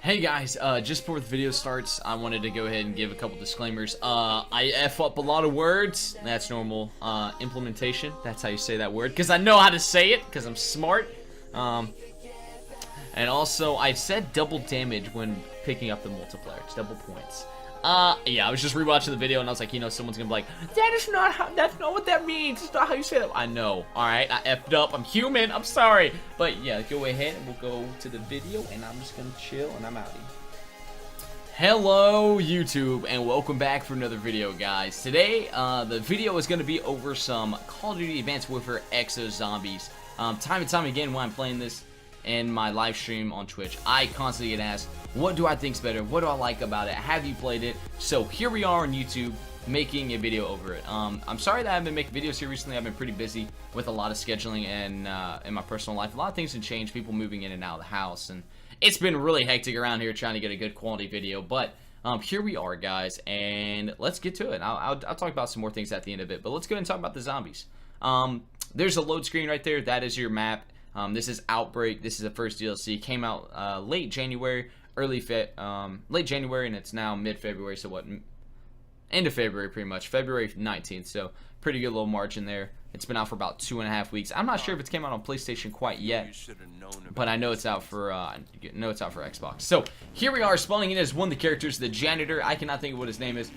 Hey guys, just before the video starts, I wanted to go ahead and give a couple disclaimers. I F up a lot of words. That's normal. Implementation, that's how you say that word. Because I know how to say it, because I'm smart. And also, I said double damage when picking up the multiplier. It's double points. Yeah, I was just rewatching the video and I was like, you know, someone's gonna be like, that's not what that means. It's not how you say that. I know. Alright, I effed up. I'm human. I'm sorry. But yeah, go ahead and we'll go to the video and I'm just gonna chill and I'm outie. Hello, YouTube, and welcome back for another video, guys. Today, the video is gonna be over some Call of Duty Advanced Warfare Exo Zombies. Time and time again when I'm playing this in my live stream on Twitch, I constantly get asked, what do I think's better? What do I like about it? Have you played it? So here we are on YouTube making a video over it. I'm sorry that I haven't been making videos here recently. I've been pretty busy with a lot of scheduling and in my personal life. A lot of things have changed, people moving in and out of the house, and it's been really hectic around here trying to get a good quality video. But here we are, guys, and let's get to it. I'll talk about some more things at the end of it, but let's go ahead and talk about the zombies. There's a load screen right there. That is your map. This is Outbreak. This is the first DLC. Came out late January, late January, and it's now mid-February. So what? End of February, pretty much. February 19th. So pretty good little margin there. It's been out for about 2.5 weeks. I'm not sure if it's came out on PlayStation quite yet, but I know it's out for Xbox. So here we are, spawning in as one of the characters, the janitor. I cannot think of what his name is.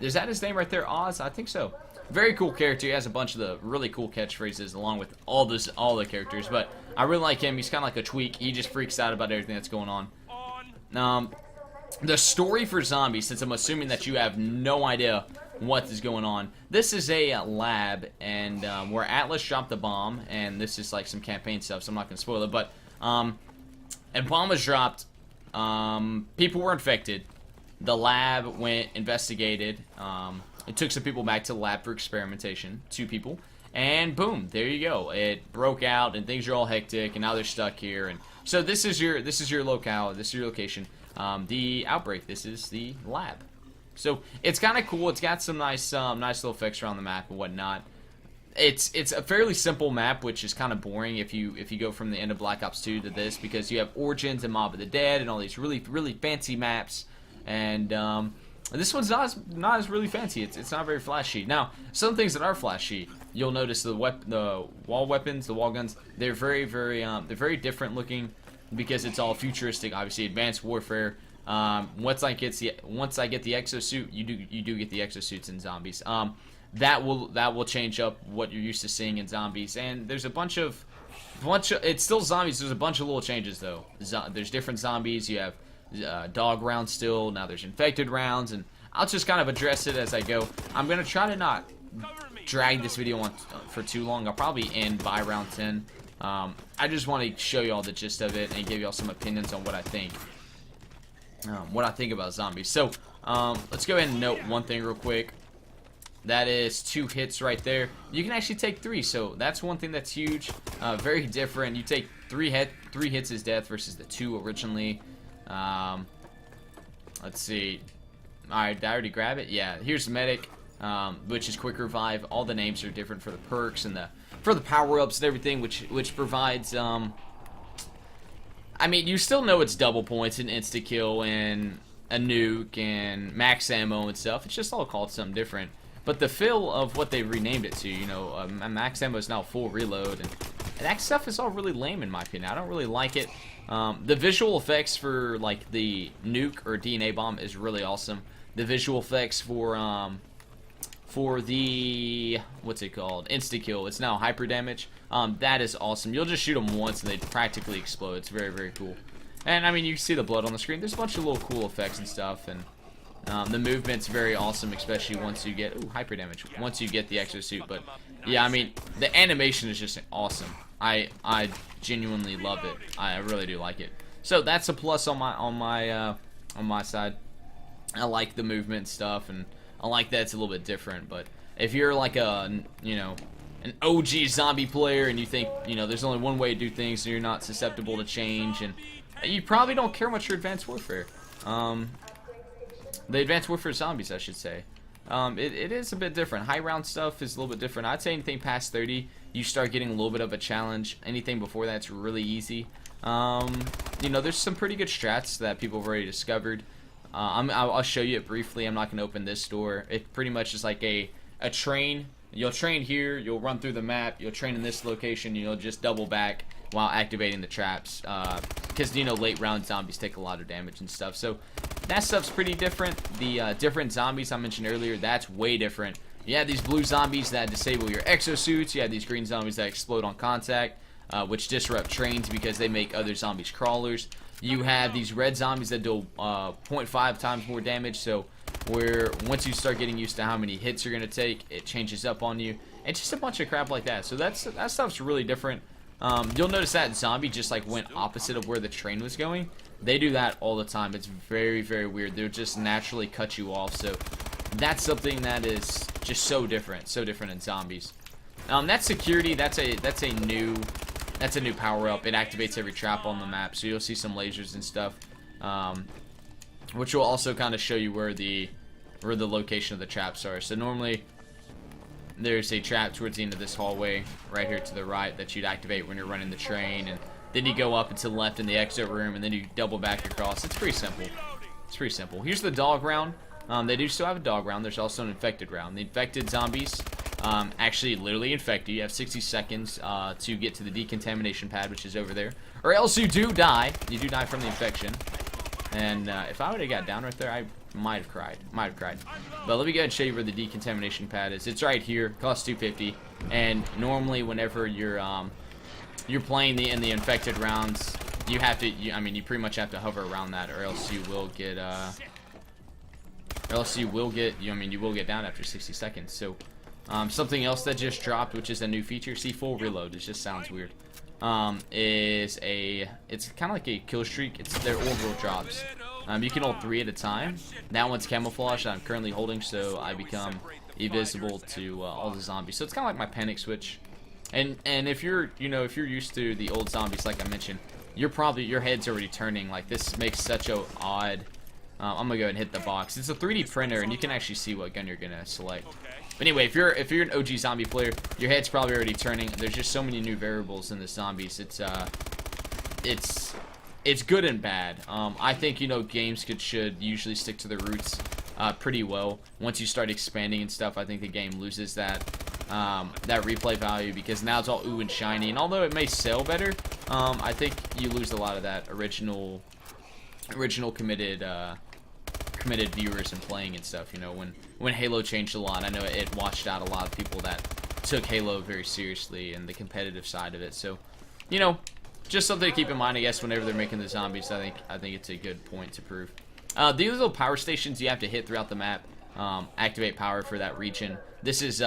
Is that his name right there? Oz? I think so. Very cool character. He has a bunch of the really cool catchphrases along with all the characters, but I really like him. He's kind of like a tweak. He just freaks out about everything that's going on. The story for zombies, since I'm assuming that you have no idea what is going on, this is a lab, and where Atlas dropped the bomb, and this is like some campaign stuff, so I'm not going to spoil it, but a bomb was dropped, people were infected, the lab went, investigated, it took some people back to the lab for experimentation, 2 people, and boom, there you go. It broke out, and things are all hectic, and now they're stuck here. And so this is your locale, this is your location. The Outbreak, this is the lab. So it's kind of cool. It's got some nice little effects around the map and whatnot. It's a fairly simple map, which is kind of boring if you go from the end of Black Ops 2 to this, because you have Origins and Mob of the Dead and all these really fancy maps, and this one's not as really fancy. It's not very flashy. Now, some things that are flashy, you'll notice the wall weapons, the wall guns. They're very different looking because it's all futuristic. Obviously, Advanced Warfare. Once I get the exosuit, you do get the exosuits in zombies. That will change up what you're used to seeing in zombies. And there's a bunch of it's still zombies. There's a bunch of little changes though. There's different zombies. You have dog rounds still. Now there's infected rounds, and I'll just kind of address it as I go. I'm gonna try to not drag this video on for too long. I'll probably end by round 10. I just want to show you all the gist of it and give you all some opinions on what I think. What I think about zombies. So let's go ahead and note one thing real quick. That is 2 hits right there. You can actually take 3, so that's one thing that's huge. Very different. You take 3 hits is death versus the 2 originally. Let's see. Alright, did I already grab it? Yeah, here's Medic, which is quick revive. All the names are different for the perks and for the power-ups and everything, which provides, I mean, you still know it's double points and insta-kill and a nuke and max ammo and stuff. It's just all called something different. But the feel of what they renamed it to, you know, max ammo is now full reload, and that stuff is all really lame in my opinion. I don't really like it. The visual effects for like the nuke or DNA bomb is really awesome. The visual effects for the what's it called, insta kill, it's now hyper damage. That is awesome. You'll just shoot them once and they practically explode. It's very cool. And I mean, you see the blood on the screen. There's a bunch of little cool effects and stuff, and the movement's very awesome, especially once you get hyper damage. Once you get the exosuit. But yeah, I mean, the animation is just awesome. I genuinely love it. I really do like it. So that's a plus on my side. I like the movement stuff, and I like that it's a little bit different. But if you're like an OG zombie player and you think, you know, there's only one way to do things and you're not susceptible to change, and you probably don't care much for Advanced Warfare. The Advanced Warfare Zombies, I should say. It is a bit different. High round stuff is a little bit different. I'd say anything past 30, you start getting a little bit of a challenge. Anything before that's really easy. you know, there's some pretty good strats that people have already discovered. I'll show you it briefly. I'm not going to open this door. It pretty much is like a train. You'll train here, you'll run through the map, you'll train in this location, you'll just double back while activating the traps. Because, you know, late round zombies take a lot of damage and stuff. So that stuff's pretty different. The different zombies I mentioned earlier, that's way different. You have these blue zombies that disable your exosuits. You have these green zombies that explode on contact, which disrupt trains because they make other zombies crawlers. You have these red zombies that do 0.5 times more damage, so where once you start getting used to how many hits you're going to take, it changes up on you. And just a bunch of crap like that. So that stuff's really different. You'll notice that zombie just like went opposite of where the train was going. They do that all the time. It's very, very weird. They'll just naturally cut you off. So that's something that is just so different in zombies. That security, that's a new power up. It activates every trap on the map, so you'll see some lasers and stuff, which will also kind of show you where the location of the traps are. So normally there's a trap towards the end of this hallway right here to the right that you'd activate when you're running the train, and then you go up and to the left in the exit room, and then you double back across. It's pretty simple. It's pretty simple. Here's the dog round. They do still have a dog round. There's also an infected round. The infected zombies actually literally infect you. You have 60 seconds to get to the decontamination pad, which is over there, or else you do die. You do die from the infection. And if I would have got down right there, I might have cried. But let me go ahead and show you where the decontamination pad is. It's right here. Costs $250. And normally, whenever you're playing in the infected rounds, you have to. You pretty much have to hover around that, or else you will get. You will get down after 60 seconds. So, something else that just dropped, which is a new feature. See, full reload. It just sounds weird. It's kind of like a kill streak. It's their orbital drops. You can hold 3 at a time. That one's camouflage that I'm currently holding, so I become invisible to all the zombies. So it's kind of like my panic switch. And if you're used to the old zombies, like I mentioned, your head's already turning. Like, this makes such a odd. I'm gonna go ahead and hit the box. It's a 3D printer, and you can actually see what gun you're gonna select. But anyway, if you're an OG zombie player, your head's probably already turning. There's just so many new variables in the zombies. It's good and bad. I think games should usually stick to their roots pretty well. Once you start expanding and stuff, I think the game loses that replay value, because now it's all ooh and shiny. And although it may sell better, I think you lose a lot of that original committed viewers and playing and stuff. When Halo changed a lot, I know it washed out a lot of people that took Halo very seriously and the competitive side of it. So, just something to keep in mind, I guess, whenever they're making the zombies. I think it's a good point to prove. These little power stations you have to hit throughout the map, activate power for that region. This is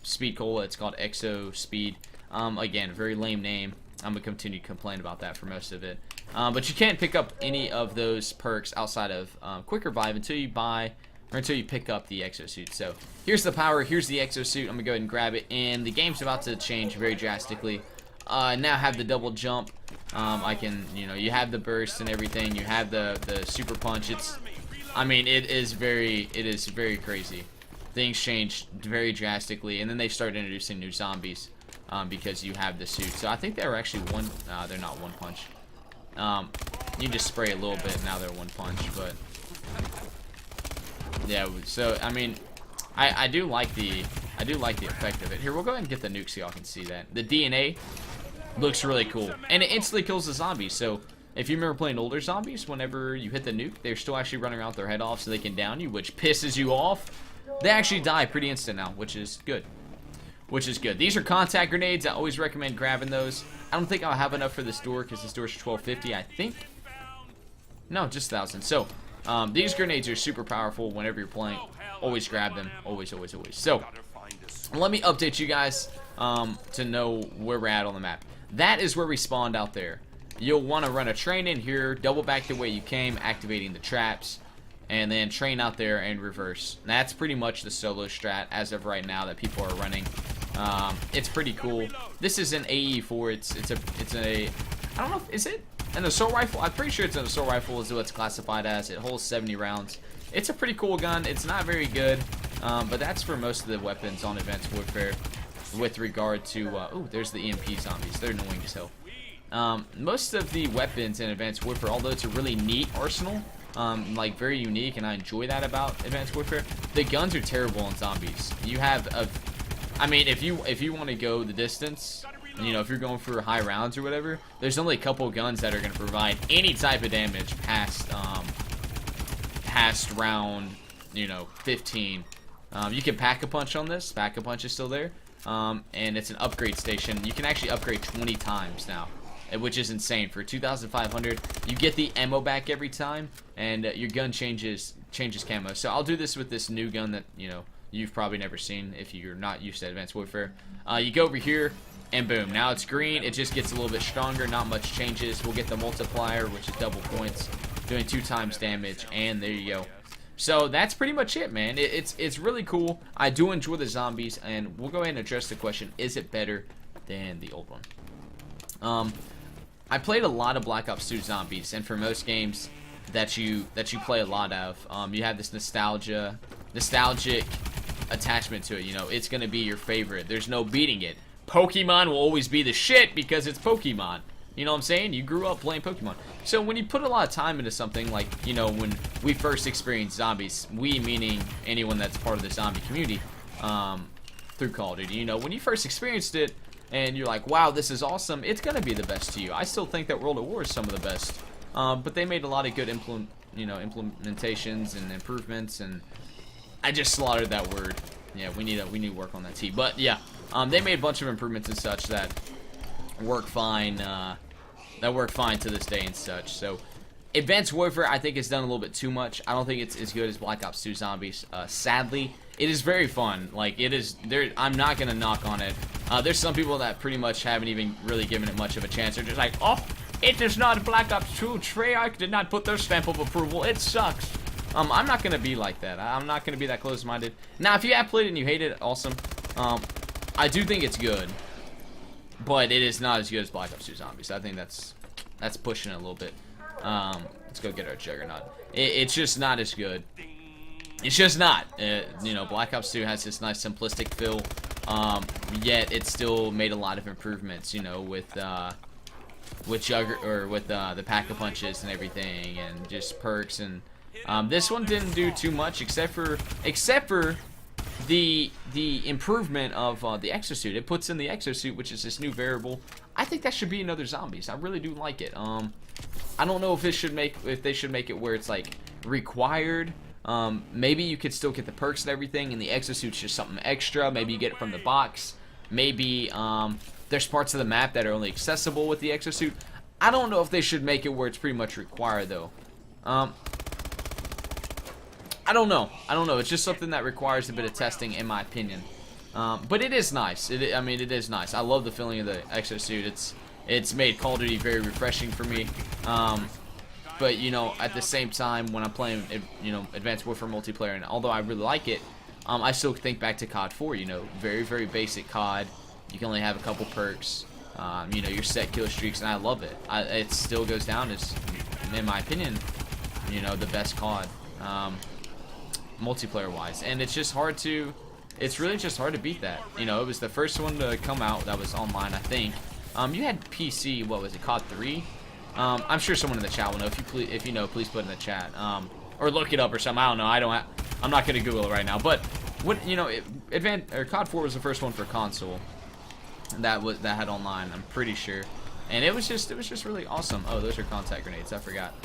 Speed Cola. It's called Exo Speed. Again, very lame name. I'm gonna continue to complain about that for most of it. But you can't pick up any of those perks outside of Quick Revive until you pick up the exosuit. So here's the power, here's the exosuit. I'm gonna go ahead and grab it, and the game's about to change very drastically. Now have the double jump. You have the burst and everything. You have the super punch. It is very crazy. Things changed very drastically, and then they started introducing new zombies because you have the suit. So I think they were actually they're not one punch. You just spray a little bit, now they're one punch, but yeah. So I do like the effect of it. Here, we'll go ahead and get the nuke so y'all can see that. The DNA looks really cool, and it instantly kills the zombies. So if you remember playing older zombies, whenever you hit the nuke, they're still actually running around with their head off so they can down you, which pisses you off. They actually die pretty instant now, which is good. These are contact grenades. I always recommend grabbing those. I don't think I'll have enough for this door because this door is $12.50, I think. No, just 1,000. So, these grenades are super powerful whenever you're playing. Always grab them. Always. So, let me update you guys to know where we're at on the map. That is where we spawned out there. You'll want to run a train in here, double back the way you came, activating the traps, and then train out there and reverse. That's pretty much the solo strat as of right now that people are running. It's pretty cool. This is an AE4. It's a I don't know, is it an assault rifle? I'm pretty sure it's an assault rifle is what it's classified as. It holds 70 rounds. It's a pretty cool gun. It's not very good, but that's for most of the weapons on Advanced Warfare with regard to, ooh, there's the EMP zombies. They're annoying as hell. most of the weapons in Advanced Warfare, although it's a really neat arsenal, like very unique, and I enjoy that about Advanced Warfare, the guns are terrible in Zombies. You have I mean, if you want to go the distance, you know, if you're going for high rounds or whatever, there's only a couple guns that are going to provide any type of damage past round, you know, 15. You can Pack-a-Punch on this. Pack-a-Punch is still there. And it's an upgrade station. You can actually upgrade 20 times now, which is insane. For 2,500, you get the ammo back every time, and your gun changes camo. So I'll do this with this new gun that, you know, you've probably never seen if you're not used to Advanced Warfare. You go over here, and boom, now it's green. It just gets a little bit stronger. Not much changes. We'll get the multiplier, which is double points, doing 2 times damage, and there you go. So that's pretty much it, man. It's really cool. I do enjoy the zombies, and we'll go ahead and address the question: is it better than the old one? I played a lot of Black Ops 2 Zombies, and for most games that you play a lot of, you have this nostalgic attachment to it. You know, it's gonna be your favorite. There's no beating it. Pokemon will always be the shit because it's Pokemon. You know what I'm saying? You grew up playing Pokemon. So when you put a lot of time into something, like, you know, when we first experienced zombies, we meaning anyone that's part of the zombie community, through Call of Duty, you know, when you first experienced it and you're like, wow, this is awesome, it's gonna be the best to you. I still think that World at War is some of the best, but they made a lot of good implementations and improvements, and I just slaughtered that word. Yeah, we need to work on that T. But yeah, they made a bunch of improvements and such that work fine. That work fine to this day and such. So Advanced Warfare, I think, has done a little bit too much. I don't think it's as good as Black Ops 2 Zombies. Sadly, it is very fun. Like, it is there. I'm not gonna knock on it. There's some people that pretty much haven't even really given it much of a chance. They're just like, oh, it is not Black Ops 2. Treyarch did not put their stamp of approval. It sucks. I'm not gonna be like that. I'm not gonna be that close-minded. Now, if you have played it and you hate it, awesome. I do think it's good, but it is not as good as Black Ops 2 Zombies. I think that's pushing it a little bit. Let's go get our Juggernaut. It's just not as good. It's just not. You know, Black Ops 2 has this nice simplistic feel, yet it still made a lot of improvements. You know, with the Pack-a-Punches and everything, and just perks. And this one didn't do too much, except for the improvement of the exosuit. It puts in the exosuit, which is this new variable. I think that should be in other zombies. I really do like it. I don't know if they should make it where it's like required. Maybe you could still get the perks and everything, and the exosuit's just something extra. Maybe you get it from the box. Maybe there's parts of the map that are only accessible with the exosuit. I don't know if they should make it where it's pretty much required though. I don't know. It's just something that requires a bit of testing, in my opinion. But it is nice. I mean, it is nice. I love the feeling of the exosuit. It's made Call of Duty very refreshing for me. But, you know, at the same time, when I'm playing, you know, Advanced Warfare multiplayer, and although I really like it, I still think back to COD 4. You know, very, very basic COD. You can only have a couple perks. You know, your set kill streaks, and I love it. It still goes down as, in my opinion, you know, the best COD. Multiplayer wise, and it's really just hard to beat that. You know, it was the first one to come out that was online, I think. You had PC, what was it, COD 3? I'm sure someone in the chat will know. If you know, please put in the chat, or look it up or something. I don't know. I'm not gonna Google it right now. But what, you know, COD 4 was the first one for console that had online, I'm pretty sure, and it was just really awesome. Oh, those are contact grenades. I forgot.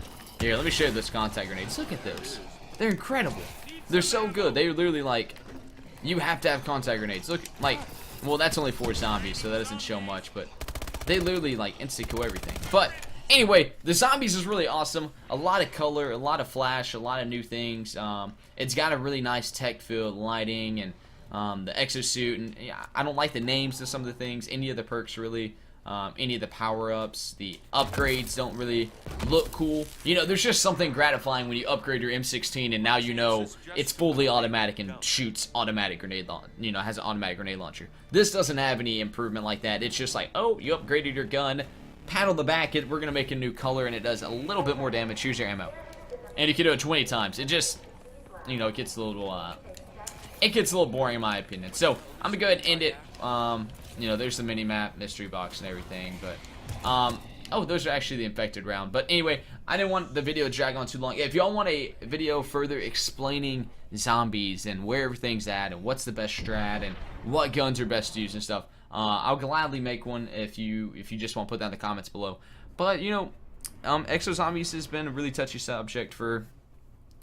Here, let me show you those contact grenades. Look at those. They're incredible. They're so good. They're literally like, you have to have contact grenades. Look, like, well, that's only 4 zombies, so that doesn't show much, but they literally like insta-kill everything. But anyway, the zombies is really awesome. A lot of color, a lot of flash, a lot of new things. It's got a really nice tech feel, lighting, and the exosuit. And yeah, I don't like the names of some of the things. Any of the perks really. Any of the power-ups, the upgrades don't really look cool. You know, there's just something gratifying when you upgrade your M16 and now you know it's fully automatic and shoots automatic grenade launcher. You know, has an automatic grenade launcher. This doesn't have any improvement like that. It's just like, oh, you upgraded your gun. Pat on the back, we're gonna make a new color, and it does a little bit more damage. Choose your ammo, and you can do it 20 times. It just, you know, it gets a little boring in my opinion. So I'm gonna go ahead and end it. You know, there's the mini-map, mystery box, and everything, but Oh, those are actually the infected round. But anyway, I didn't want the video to drag on too long. If y'all want a video further explaining zombies and where everything's at and what's the best strat and what guns are best to use and stuff, I'll gladly make one if you just want to put that in the comments below. But, you know, Exo Zombies has been a really touchy subject for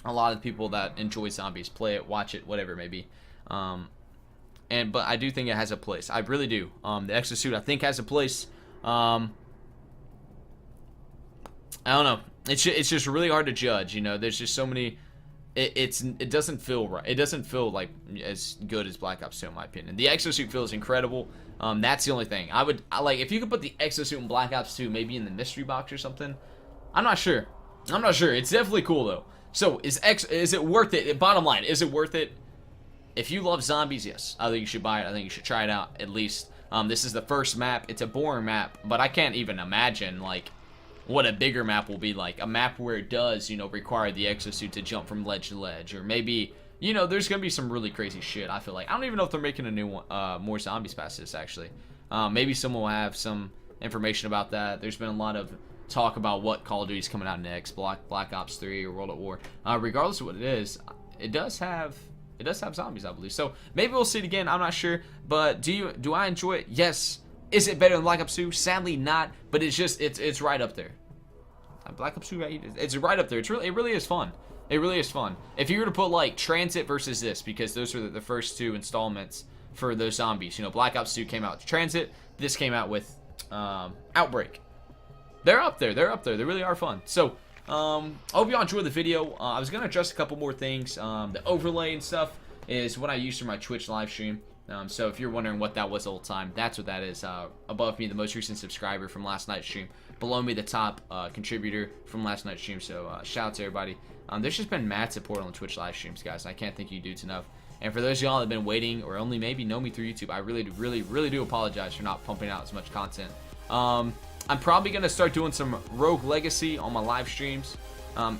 a lot of people that enjoy zombies. Play it, watch it, whatever it may be. But I do think it has a place. I really do. The exosuit, I think, has a place. I don't know. It's just really hard to judge. You know, there's just so many. It doesn't feel right. It doesn't feel like as good as Black Ops 2 in my opinion. The exosuit feels incredible. That's the only thing. I like if you could put the exosuit in Black Ops 2 maybe in the mystery box or something. I'm not sure. It's definitely cool though. So is it worth it? Bottom line, is it worth it? If you love zombies, yes. I think you should buy it. I think you should try it out at least. This is the first map. It's a boring map, but I can't even imagine like what a bigger map will be like. A map where it does, you know, require the exosuit to jump from ledge to ledge. Or maybe, you know, there's going to be some really crazy shit, I feel like. I don't even know if they're making a new one, more zombies past this, actually. Maybe someone will have some information about that. There's been a lot of talk about what Call of Duty's coming out next. Black Ops 3 or World at War. Regardless of what it is, it does have zombies, I believe. So maybe we'll see it again. I'm not sure. But do I enjoy it? Yes. Is it better than Black Ops 2? Sadly not, but it's right up there. Black Ops 2, it's right up there. It really is fun. It really is fun. If you were to put like Transit versus this, because those are the first two installments for those zombies. You know, Black Ops 2 came out with Transit. This came out with Outbreak. They're up there. They're up there. They really are fun. So I hope y'all enjoyed the video. I was gonna adjust a couple more things. The overlay and stuff is what I use for my Twitch live stream. So if you're wondering what that was the whole time, that's what that is. Above me, the most recent subscriber from last night's stream. Below me, the top contributor from last night's stream. So shout out to everybody. There's just been mad support on the Twitch live streams, guys. I can't thank you dudes enough. And for those of y'all that have been waiting or only maybe know me through YouTube, I really do apologize for not pumping out as much content. I'm probably going to start doing some Rogue Legacy on my live streams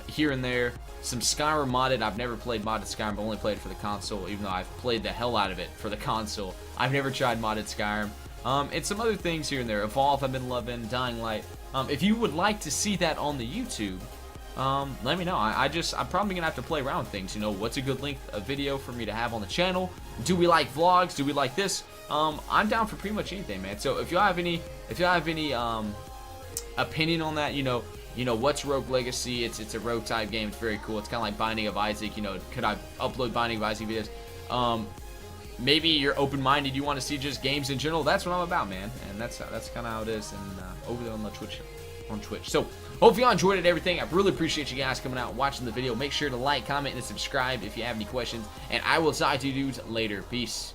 here and there. Some Skyrim modded. I've never played modded Skyrim, but only played it for the console, even though I've played the hell out of it for the console. I've never tried modded Skyrim. And some other things here and there. Evolve, I've been loving. Dying Light. If you would like to see that on the YouTube, let me know. I'm probably going to have to play around with things. You know, what's a good length of video for me to have on the channel? Do we like vlogs? Do we like this? I'm down for pretty much anything, man. So if y'all have any opinion on that, you know what's Rogue Legacy? It's a rogue type game. It's very cool. It's kind of like Binding of Isaac. You know, could I upload Binding of Isaac videos? Maybe you're open-minded. You want to see just games in general. That's what I'm about, man. And that's kind of how it is. And over there on the Twitch. So hope y'all enjoyed it, everything. I really appreciate you guys coming out and watching the video. Make sure to like, comment, and subscribe if you have any questions. And I will talk to you dudes later. Peace.